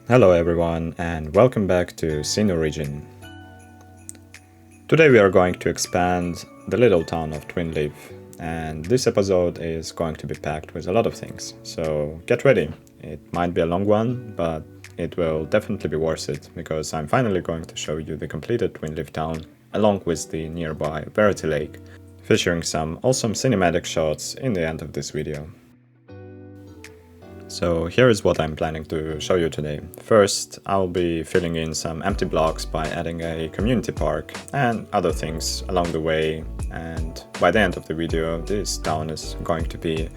Hello everyone and welcome back to Sinnoh Region. Today we are going to expand the little town of Twinleaf, and this episode is going to be packed with a lot of things, so get ready. It might be a long one, but it will definitely be worth it because I'm finally going to show you the completed Twinleaf Town along with the nearby Verity Lake, featuring some awesome cinematic shots in the end of this video. So here is what I'm planning to show you today. First, I'll be filling in some empty blocks by adding a community park and other things along the way, and by the end of the video this town is going to be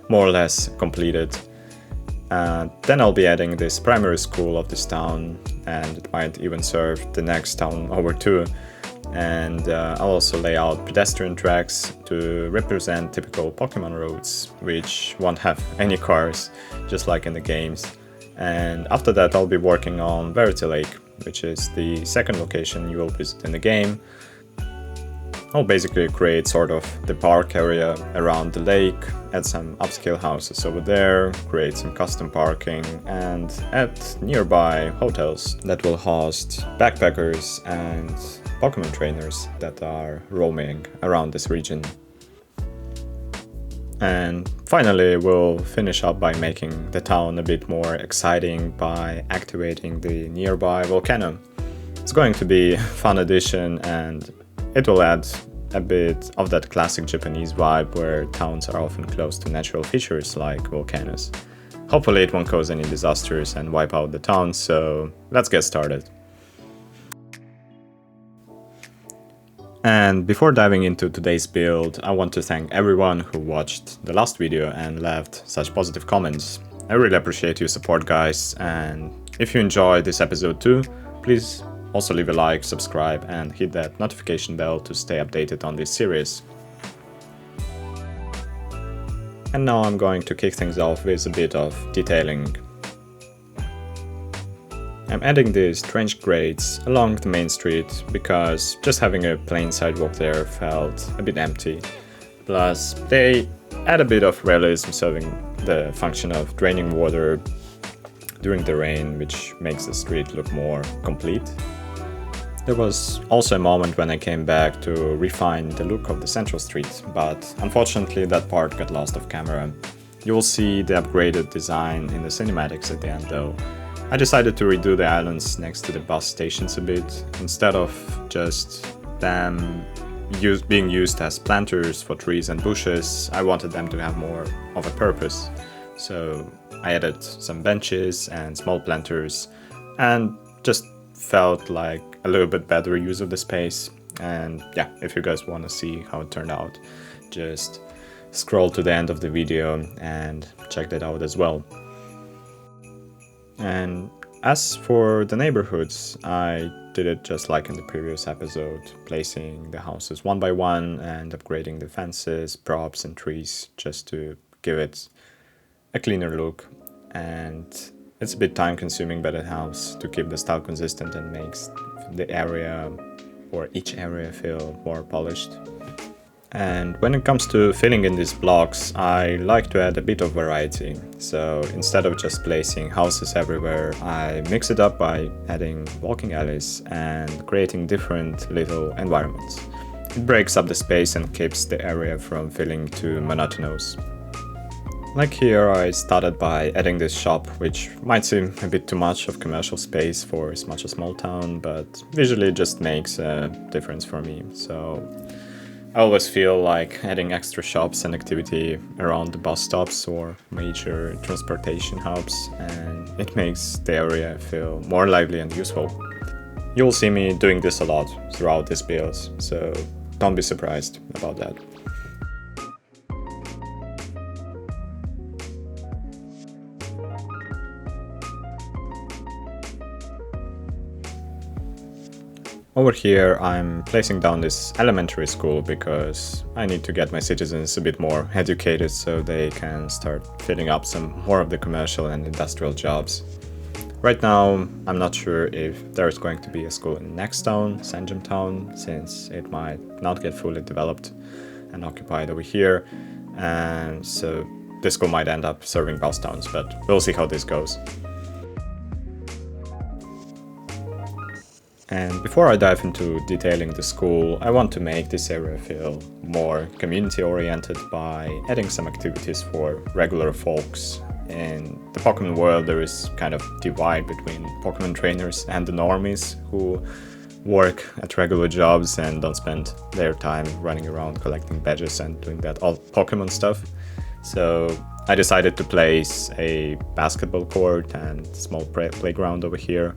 more or less completed. Then I'll be adding this primary school of this town, and it might even serve the next town over too. And I'll also lay out pedestrian tracks to represent typical Pokemon roads, which won't have any cars, just like in the games. And after that I'll be working on Verity Lake, which is the second location you will visit in the game. I'll basically create sort of the park area around the lake, add some upscale houses over there, create some custom parking, and add nearby hotels that will host backpackers and Pokemon trainers that are roaming around this region. And finally we'll finish up by making the town a bit more exciting by activating the nearby volcano. It's going to be a fun addition, and it will add a bit of that classic Japanese vibe where towns are often close to natural features like volcanoes. Hopefully it won't cause any disasters and wipe out the town, so let's get started. And before diving into today's build, I want to thank everyone who watched the last video and left such positive comments. I really appreciate your support, guys, and if you enjoyed this episode too, please also leave a like, subscribe, and hit that notification bell to stay updated on this series. And now I'm going to kick things off with a bit of detailing. I'm adding these trench grades along the main street because just having a plain sidewalk there felt a bit empty. Plus, they add a bit of realism, serving the function of draining water during the rain, which makes the street look more complete. There was also a moment when I came back to refine the look of the central street, but unfortunately that part got lost off camera. You will see the upgraded design in the cinematics at the end though. I decided to redo the islands next to the bus stations a bit. Instead of just them being used as planters for trees and bushes, I wanted them to have more of a purpose. So I added some benches and small planters and just felt like a little bit better use of the space. And yeah, if you guys want to see how it turned out, just scroll to the end of the video and check that out as well. And as for the neighborhoods, I did it just like in the previous episode, placing the houses one by one and upgrading the fences, props and trees just to give it a cleaner look. And it's a bit time consuming by the house to keep the style consistent and makes the area or each area feel more polished. And when it comes to filling in these blocks, I like to add a bit of variety. So instead of just placing houses everywhere, I mix it up by adding walking alleys and creating different little environments. It breaks up the space and keeps the area from feeling too monotonous. Like here, I started by adding this shop, which might seem a bit too much of commercial space for such a small town, but visually it just makes a difference for me. So I always feel like adding extra shops and activity around the bus stops or major transportation hubs, and it makes the area feel more lively and useful. You'll see me doing this a lot throughout this build, so don't be surprised about that. Over here I'm placing down this elementary school because I need to get my citizens a bit more educated so they can start filling up some more of the commercial and industrial jobs. Right now I'm not sure if there is going to be a school in the next town, Sanjam Town, since it might not get fully developed and occupied over here, and so this school might end up serving bus towns, but we'll see how this goes. And before I dive into detailing the school, I want to make this area feel more community-oriented by adding some activities for regular folks. In the Pokemon world, there is kind of divide between Pokemon trainers and the normies who work at regular jobs and don't spend their time running around collecting badges and doing that all Pokemon stuff. So I decided to place a basketball court and small playground over here,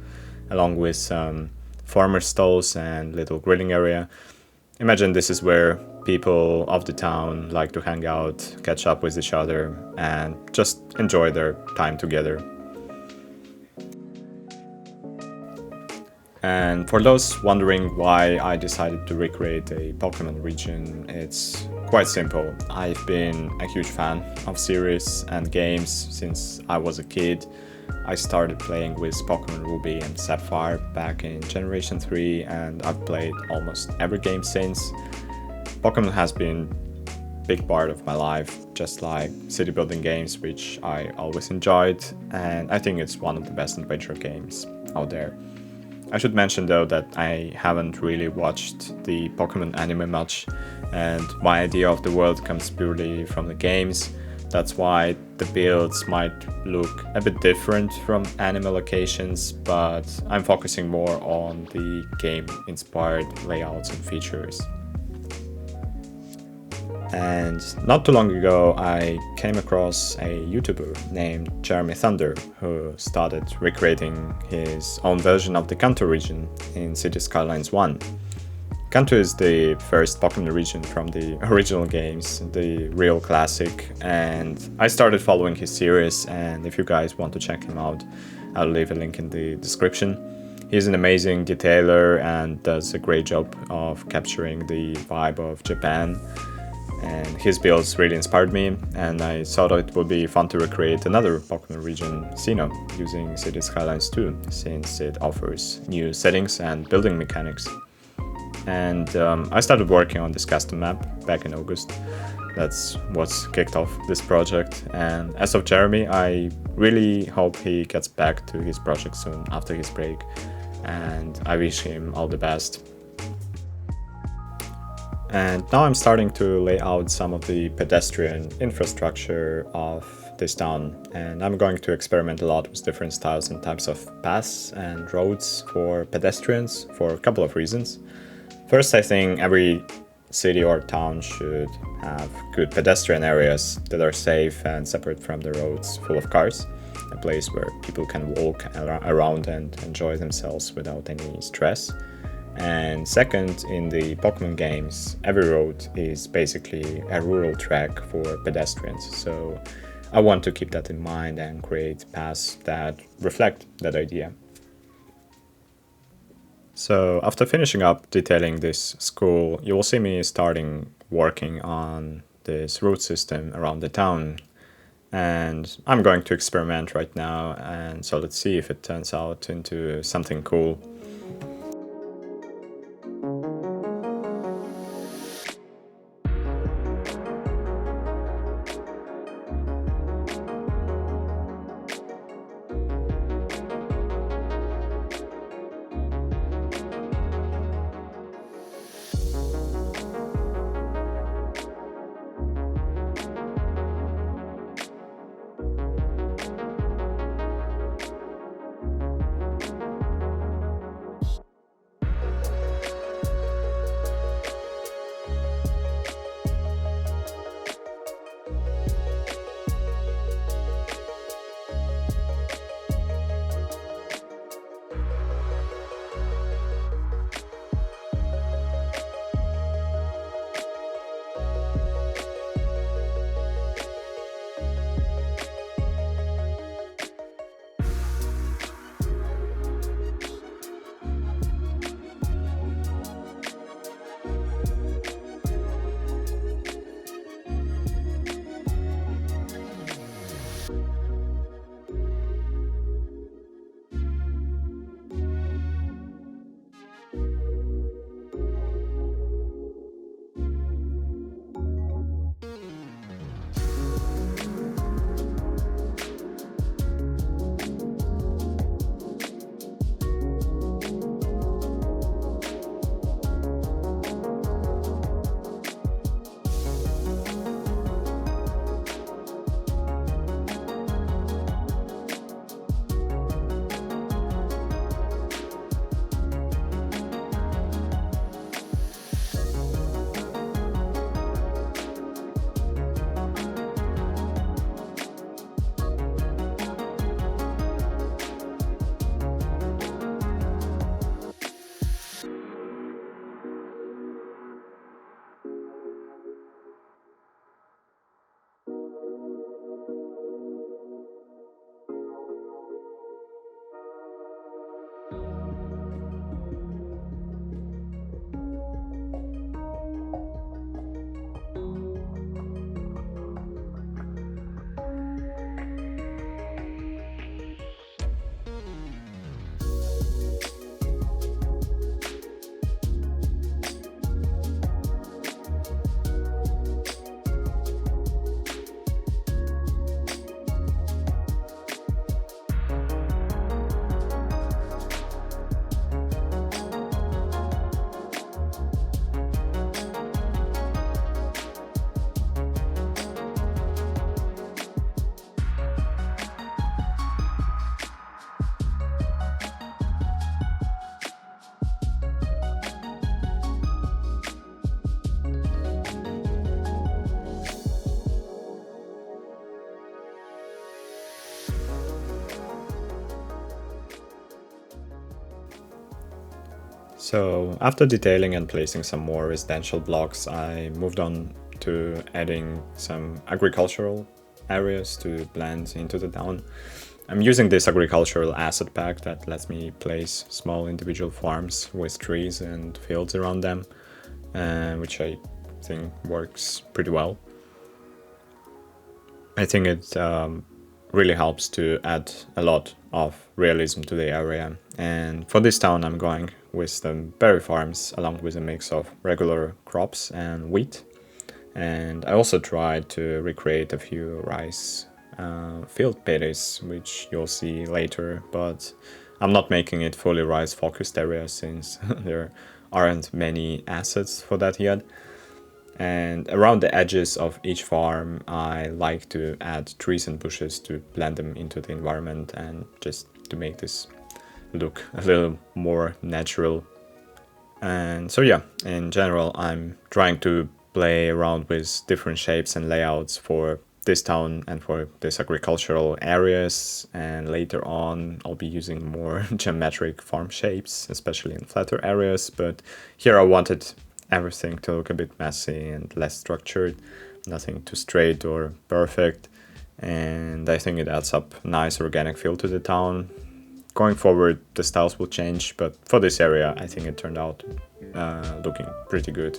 along with some farmer stalls and little grilling area. Imagine this is where people of the town like to hang out, catch up with each other, and just enjoy their time together. And for those wondering why I decided to recreate a Pokemon region, it's quite simple. I've been a huge fan of series and games since I was a kid. I started playing with Pokemon Ruby and Sapphire back in Generation 3, and I've played almost every game since. Pokemon has been a big part of my life, just like city building games, which I always enjoyed, and I think it's one of the best adventure games out there. I should mention though that I haven't really watched the Pokemon anime much, and my idea of the world comes purely from the games. That's why the builds might look a bit different from anime locations, but I'm focusing more on the game-inspired layouts and features. And not too long ago, I came across a YouTuber named Jeremy Thunder who started recreating his own version of the Kanto region in City Skylines 1. Kanto is the first Pokemon region from the original games, the real classic, and I started following his series, and if you guys want to check him out, I'll leave a link in the description. He's an amazing detailer and does a great job of capturing the vibe of Japan, and his builds really inspired me, and I thought it would be fun to recreate another Pokemon region, Sinnoh, using City Skylines 2, since it offers new settings and building mechanics. And I started working on this custom map back in August. That's what's kicked off this project, and as of Jeremy, I really hope he gets back to his project soon after his break, and I wish him all the best. And now I'm starting to lay out some of the pedestrian infrastructure of this town, and I'm going to experiment a lot with different styles and types of paths and roads for pedestrians for a couple of reasons. First, I think every city or town should have good pedestrian areas that are safe and separate from the roads full of cars, a place where people can walk around and enjoy themselves without any stress. And second, in the Pokemon games, every road is basically a rural track for pedestrians, so I want to keep that in mind and create paths that reflect that idea. So after finishing up detailing this school, you will see me starting working on this route system around the town. And I'm going to experiment right now, and so let's see if it turns out into something cool. So after detailing and placing some more residential blocks, I moved on to adding some agricultural areas to blend into the town. I'm using this agricultural asset pack that lets me place small individual farms with trees and fields around them, which I think works pretty well. I think it really helps to add a lot of realism to the area. And for this town, I'm going with the berry farms along with a mix of regular crops and wheat. And I also tried to recreate a few rice field paddies, which you'll see later, but I'm not making it fully rice focused area since there aren't many assets for that yet. And around the edges of each farm, I like to add trees and bushes to blend them into the environment and just to make this look a little more natural. And so yeah, in general, I'm trying to play around with different shapes and layouts for this town and for these agricultural areas, and later on I'll be using more geometric farm shapes, especially in flatter areas, but here I wanted everything to look a bit messy and less structured, nothing too straight or perfect, and I think it adds up a nice organic feel to the town. Going forward the styles will change, but for this area I think it turned out looking pretty good.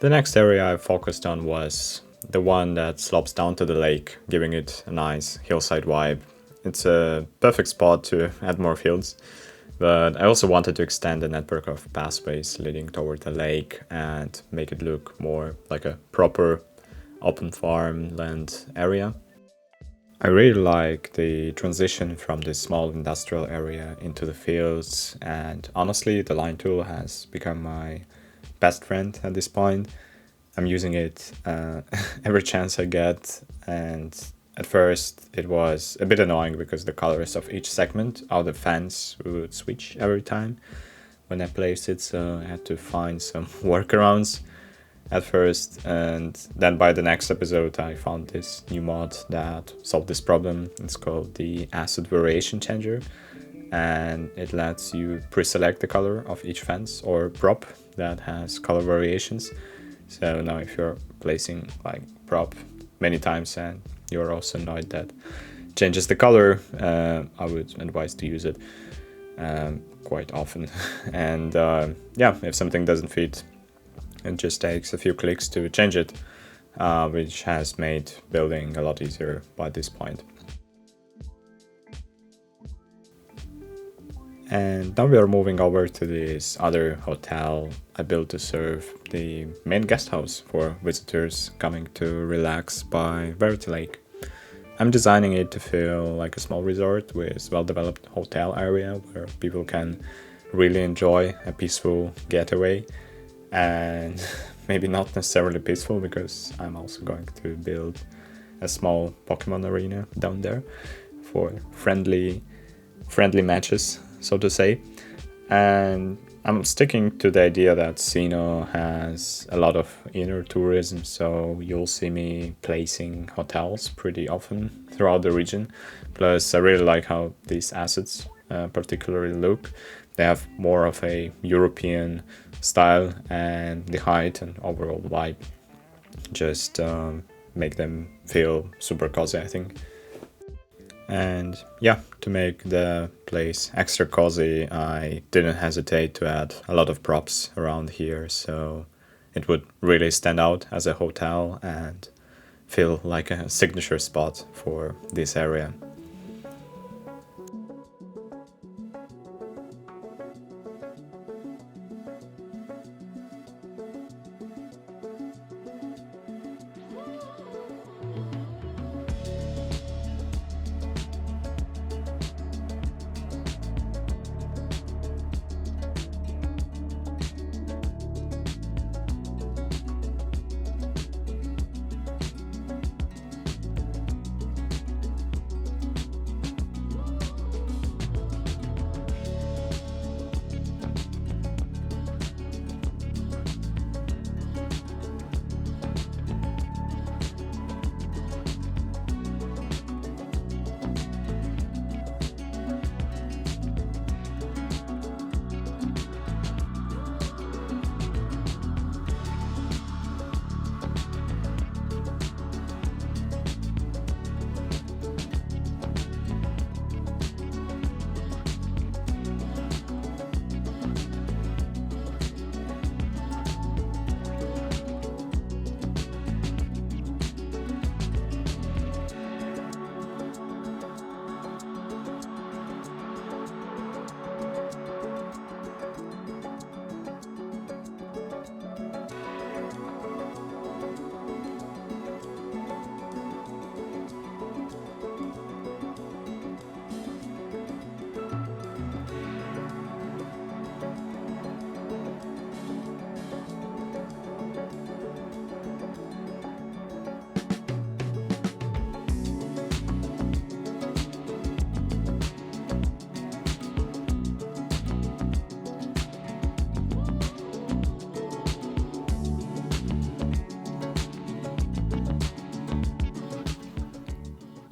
The next area I focused on was the one that slopes down to the lake, giving it a nice hillside vibe. It's a perfect spot to add more fields, but I also wanted to extend the network of pathways leading toward the lake and make it look more like a proper open farmland area. I really like the transition from this small industrial area into the fields, and honestly, the line tool has become my best friend at this point. I'm using it every chance I get, and at first it was a bit annoying because the colors of each segment of the fence would switch every time when I placed it, so I had to find some workarounds at first, and then by the next episode I found this new mod that solved this problem. It's called the Acid Variation Changer, and it lets you pre-select the color of each fence or prop that has color variations. So now if you're placing like prop many times and you're also annoyed that changes the color, I would advise to use it quite often. And yeah, if something doesn't fit, it just takes a few clicks to change it, which has made building a lot easier by this point. And now we are moving over to this other hotel I built to serve the main guest house for visitors coming to relax by Verity Lake. I'm designing it to feel like a small resort with well-developed hotel area where people can really enjoy a peaceful getaway, and maybe not necessarily peaceful because I'm also going to build a small Pokemon arena down there for friendly matches, so to say. And I'm sticking to the idea that Sinnoh has a lot of inner tourism, so you'll see me placing hotels pretty often throughout the region. Plus, I really like how these assets particularly look. They have more of a European style, and the height and overall vibe just make them feel super cozy, I think. And yeah, to make the place extra cozy, I didn't hesitate to add a lot of props around here, so it would really stand out as a hotel and feel like a signature spot for this area.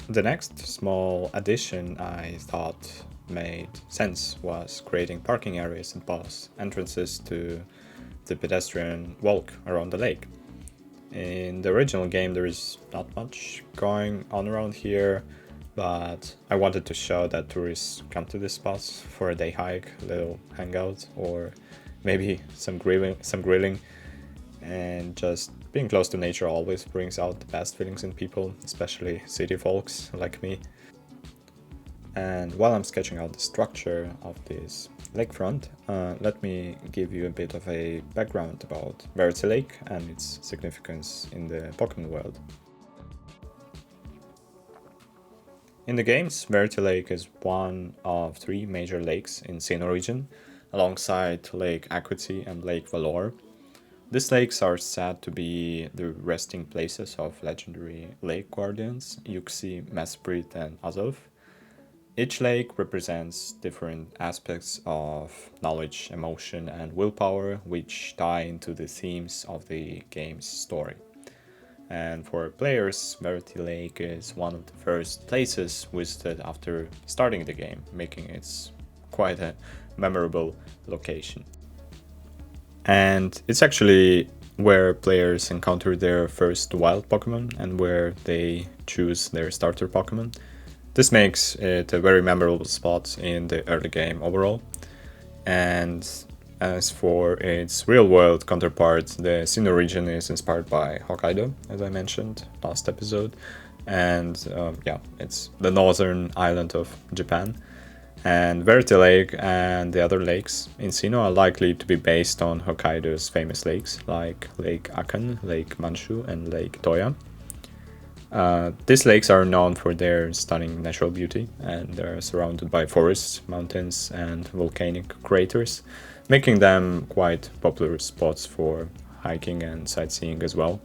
The next small addition I thought made sense was creating parking areas and bus entrances to the pedestrian walk around the lake. In the original game, there is not much going on around here, but I wanted to show that tourists come to this spot for a day hike, a little hangout, or maybe some grilling, and just being close to nature always brings out the best feelings in people, especially city folks like me. And while I'm sketching out the structure of this lakefront, let me give you a bit of a background about Verity Lake and its significance in the Pokemon world. In the games, Verity Lake is one of three major lakes in Sinnoh Region, alongside Lake Equity and Lake Valor. These lakes are said to be the resting places of legendary lake guardians Yuxi, Mesprit, and Azov. Each lake represents different aspects of knowledge, emotion, and willpower, which tie into the themes of the game's story. And for players, Verity Lake is one of the first places visited after starting the game, making it quite a memorable location. And it's actually where players encounter their first wild Pokemon and where they choose their starter Pokemon. This makes it a very memorable spot in the early game overall. And as for its real-world counterpart, the Sinnoh region is inspired by Hokkaido, as I mentioned last episode. And yeah, it's the northern island of Japan. And Verity Lake and the other lakes in Sinnoh are likely to be based on Hokkaido's famous lakes, like Lake Akan, Lake Manshu, and Lake Toya. These lakes are known for their stunning natural beauty, and they're surrounded by forests, mountains, and volcanic craters, making them quite popular spots for hiking and sightseeing as well.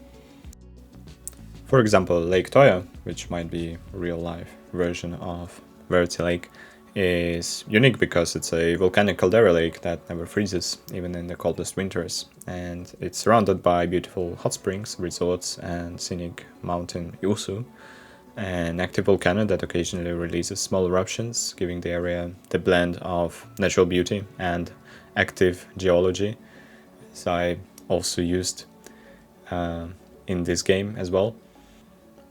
For example, Lake Toya, which might be a real-life version of Verity Lake, is unique because it's a volcanic caldera lake that never freezes, even in the coldest winters, and it's surrounded by beautiful hot springs, resorts, and scenic mountain Yusu, an active volcano that occasionally releases small eruptions, giving the area the blend of natural beauty and active geology, as I also used in this game as well.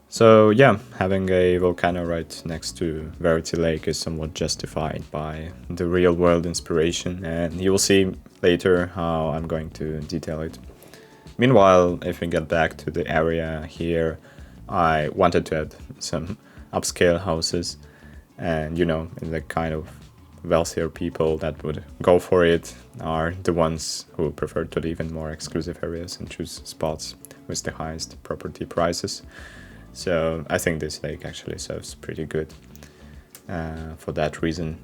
So yeah, having a volcano right next to Verity Lake is somewhat justified by the real-world inspiration, and you will see later how I'm going to detail it. Meanwhile, if we get back to the area here, I wanted to add some upscale houses, and the kind of wealthier people that would go for it are the ones who prefer to live in more exclusive areas and choose spots with the highest property prices. So I think this lake actually serves pretty good for that reason.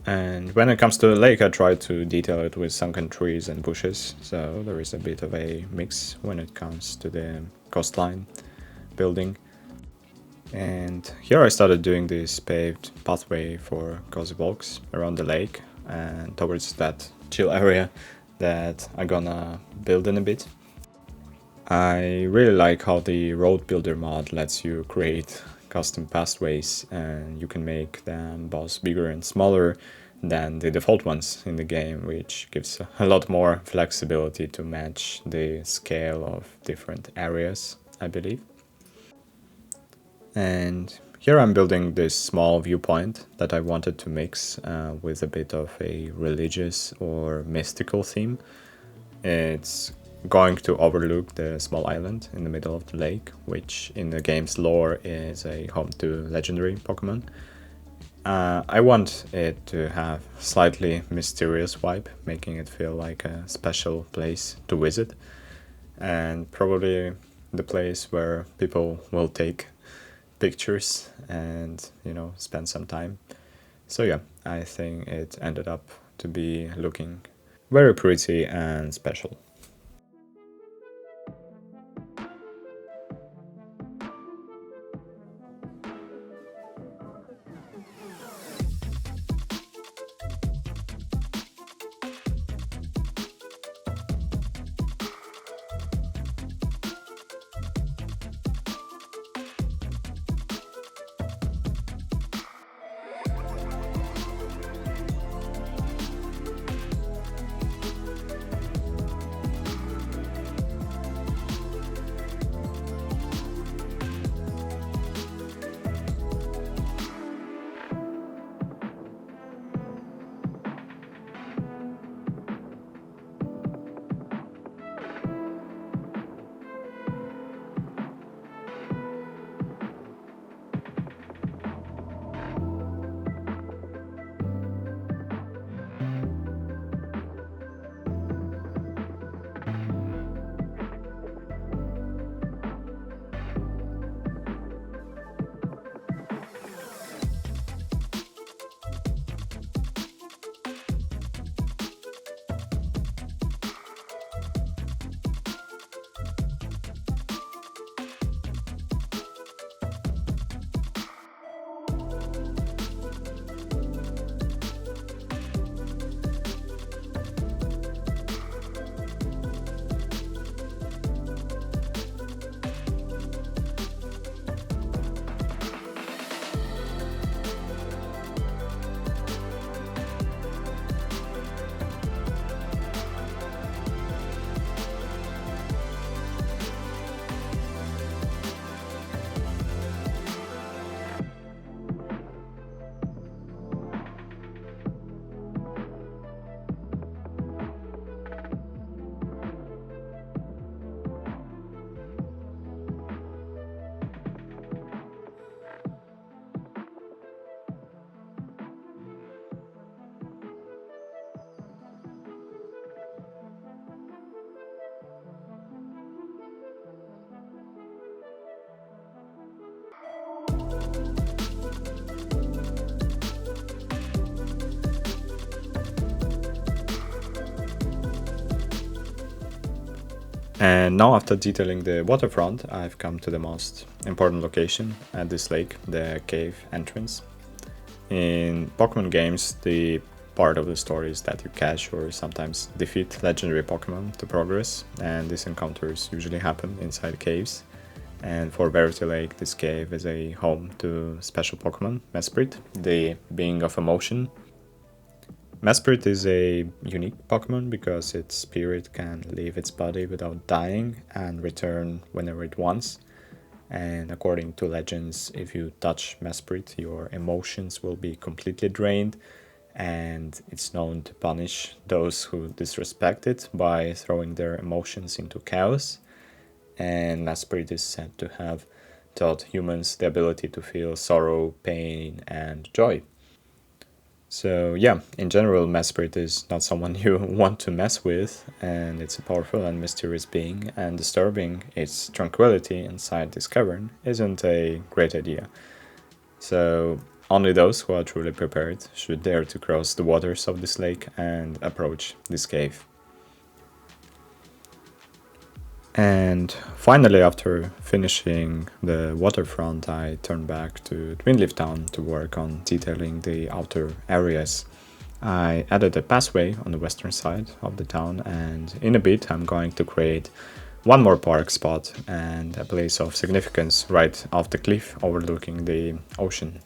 And when it comes to the lake, I try to detail it with sunken trees and bushes, so there is a bit of a mix when it comes to the coastline building. And here I started doing this paved pathway for cozy walks around the lake and towards that chill area that I'm gonna build in a bit. I really like how the road builder mod lets you create custom pathways, and you can make them both bigger and smaller than the default ones in the game, which gives a lot more flexibility to match the scale of different areas, I believe. And here I'm building this small viewpoint that I wanted to mix with a bit of a religious or mystical theme. It's going to overlook the small island in the middle of the lake, which in the game's lore is a home to legendary Pokemon. I want it to have slightly mysterious vibe, making it feel like a special place to visit, and probably the place where people will take pictures and spend some time. So yeah, I think it ended up to be looking very pretty and special. And now, after detailing the waterfront, I've come to the most important location at this lake, the cave entrance. In Pokemon games, the part of the story is that you catch or sometimes defeat legendary Pokemon to progress, and these encounters usually happen inside caves. And for Verity Lake, this cave is a home to special Pokemon, Mesprit, the being of emotion. Mesprit is a unique Pokemon because its spirit can leave its body without dying and return whenever it wants. And according to legends, if you touch Mesprit, your emotions will be completely drained, and it's known to punish those who disrespect it by throwing their emotions into chaos. And Mesprit is said to have taught humans the ability to feel sorrow, pain, and joy. So yeah, in general, Mesprit is not someone you want to mess with, and it's a powerful and mysterious being, and disturbing its tranquility inside this cavern isn't a great idea. So only those who are truly prepared should dare to cross the waters of this lake and approach this cave. And finally, after finishing the waterfront, I turned back to Twinleaf Town to work on detailing the outer areas. I added a passway on the western side of the town, and in a bit I'm going to create one more park spot and a place of significance right off the cliff overlooking the ocean.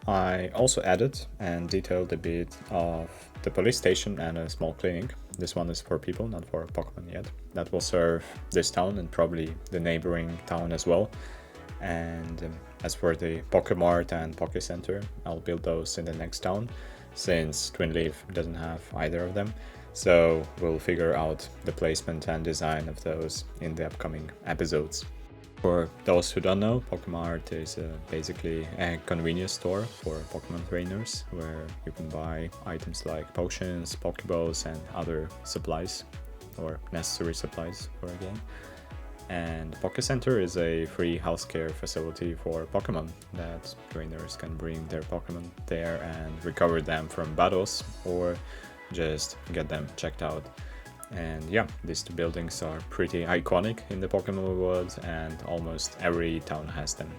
I also added and detailed a bit of the police station and a small clinic. This one is for people, not for Pokemon yet. That will serve this town and probably the neighboring town as well. And as for the Pokemart and Poke Center, I'll build those in the next town, since Twinleaf doesn't have either of them. So we'll figure out the placement and design of those in the upcoming episodes. For those who don't know, Pokemart is basically a convenience store for Pokemon trainers, where you can buy items like potions, Pokeballs, and other supplies, or necessary supplies for a game. And Poke Center is a free healthcare facility for Pokemon that trainers can bring their Pokemon there and recover them from battles, or just get them checked out. And yeah, these two buildings are pretty iconic in the Pokemon world, and almost every town has them.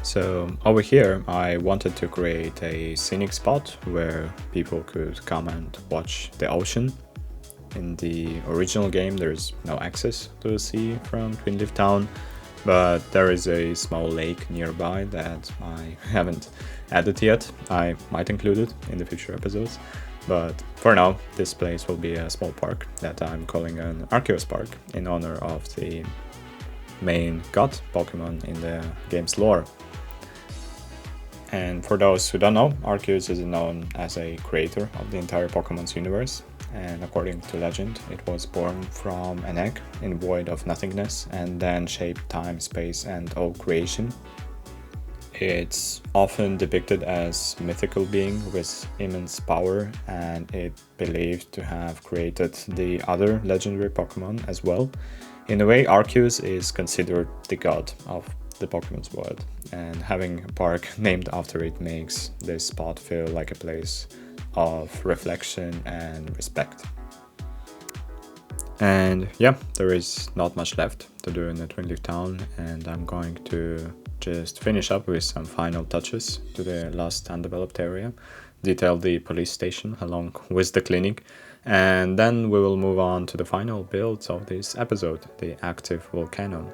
So over here, I wanted to create a scenic spot where people could come and watch the ocean. In the original game, there's no access to the sea from Twinleaf Town, but there is a small lake nearby that I haven't added yet. I might include it in the future episodes, but for now, this place will be a small park that I'm calling an Arceus Park in honor of the main god Pokemon in the game's lore. And for those who don't know, Arceus is known as a creator of the entire Pokemon's universe. and according to legend, it was born from an egg in void of nothingness and then shaped time, space, and all creation. It's often depicted as mythical being with immense power, and it believed to have created the other legendary Pokemon as well. In a way, Arceus is considered the god of the Pokemon's world, and having a park named after it makes this spot feel like a place of reflection and respect. And yeah, there is not much left to do in the Twinleaf Town, and I'm going to just finish up with some final touches to the last undeveloped area, detail the police station along with the clinic, and then we will move on to the final build of this episode, the active volcano.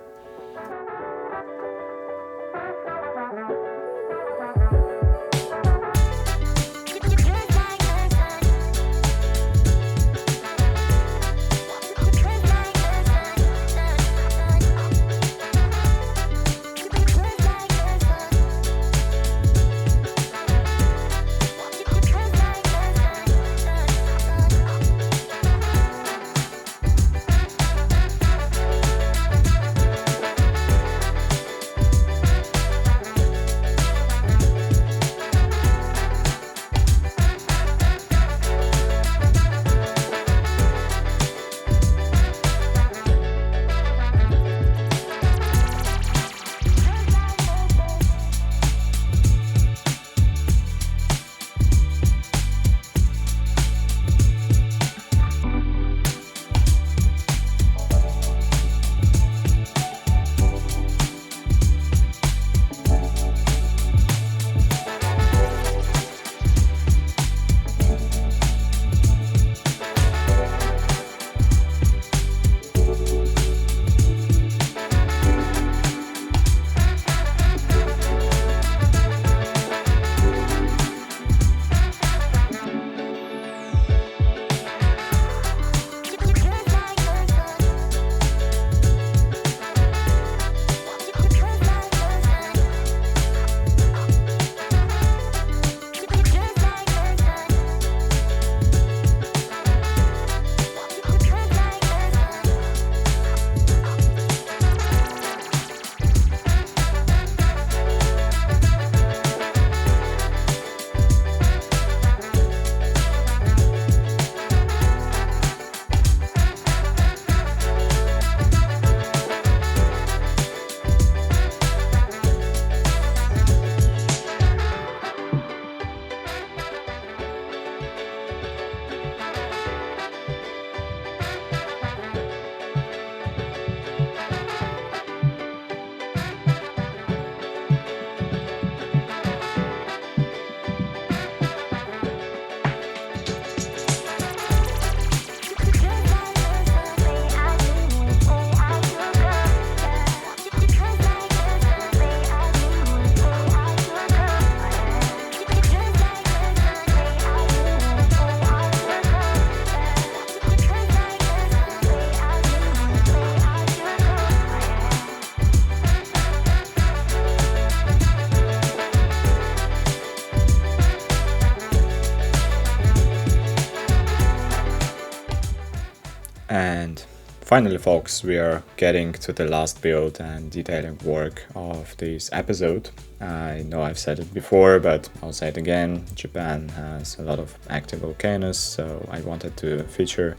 And finally, folks, we are getting to the last build and detailing work of this episode. I know I've said it before, but I'll say it again. Japan has a lot of active volcanoes, so I wanted to feature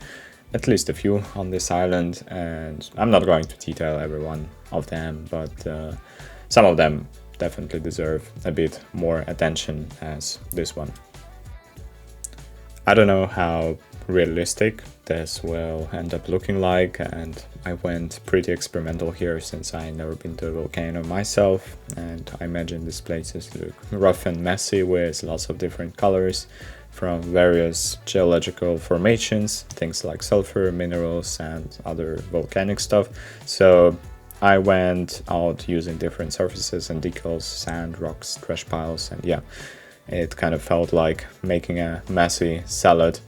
at least a few on this island, and I'm not going to detail every one of them, but some of them definitely deserve a bit more attention as this one. I don't know how realistic this will end up looking like, and I went pretty experimental here since I never been to a volcano myself, and I imagine these places look rough and messy with lots of different colors from various geological formations, things like sulfur, minerals, and other volcanic stuff. So I went out using different surfaces and decals, sand, rocks, trash piles, and yeah, it kind of felt like making a messy salad,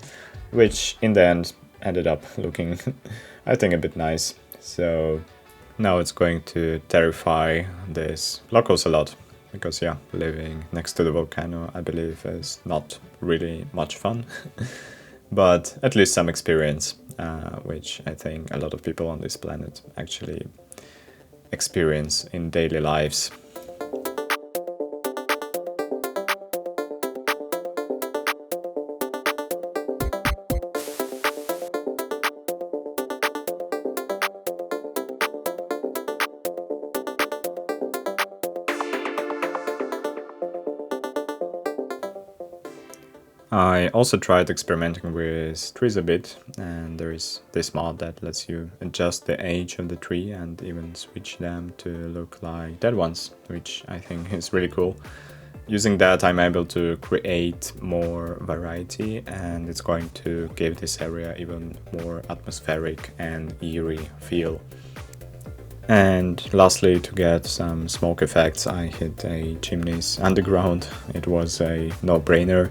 which in the end ended up looking, I think, a bit nice. So now it's going to terrify these locals a lot, because yeah, living next to the volcano, I believe, is not really much fun. but at least some experience, which I think a lot of people on this planet actually experience in daily lives. I also tried experimenting with trees a bit, and there is this mod that lets you adjust the age of the tree and even switch them to look like dead ones, which I think is really cool. Using that, I'm able to create more variety, and it's going to give this area even more atmospheric and eerie feel. And lastly, to get some smoke effects, I hid a chimneys underground. It was a no-brainer,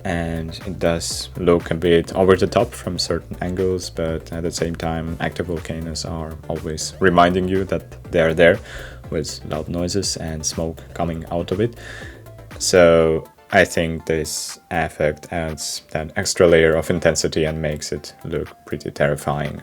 and it does look a bit over the top from certain angles, but at the same time active volcanoes are always reminding you that they're there, with loud noises and smoke coming out of it. So I think this effect adds that extra layer of intensity and makes it look pretty terrifying.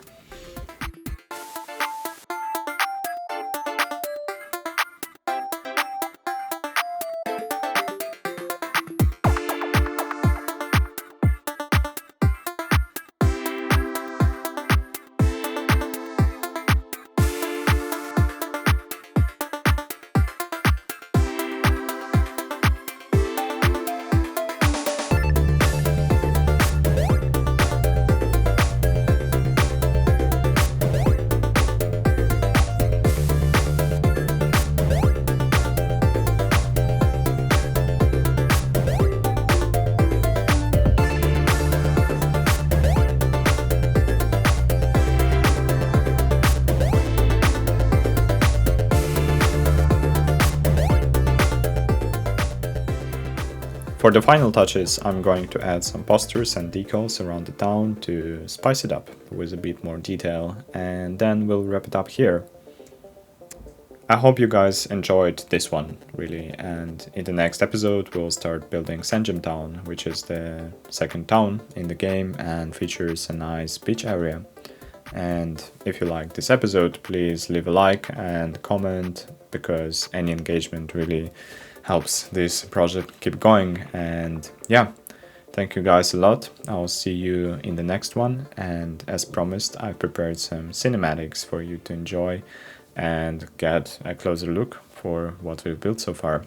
For the final touches, I'm going to add some posters and decals around the town to spice it up with a bit more detail, and then we'll wrap it up here. I hope you guys enjoyed this one, really, and in the next episode we'll start building Sanjem Town, which is the second town in the game and features a nice beach area. And if you like this episode, please leave a like and comment, because any engagement really helps this project keep going. And yeah, thank you guys a lot. I'll see you in the next one, and as promised, I've prepared some cinematics for you to enjoy and get a closer look for what we've built so far.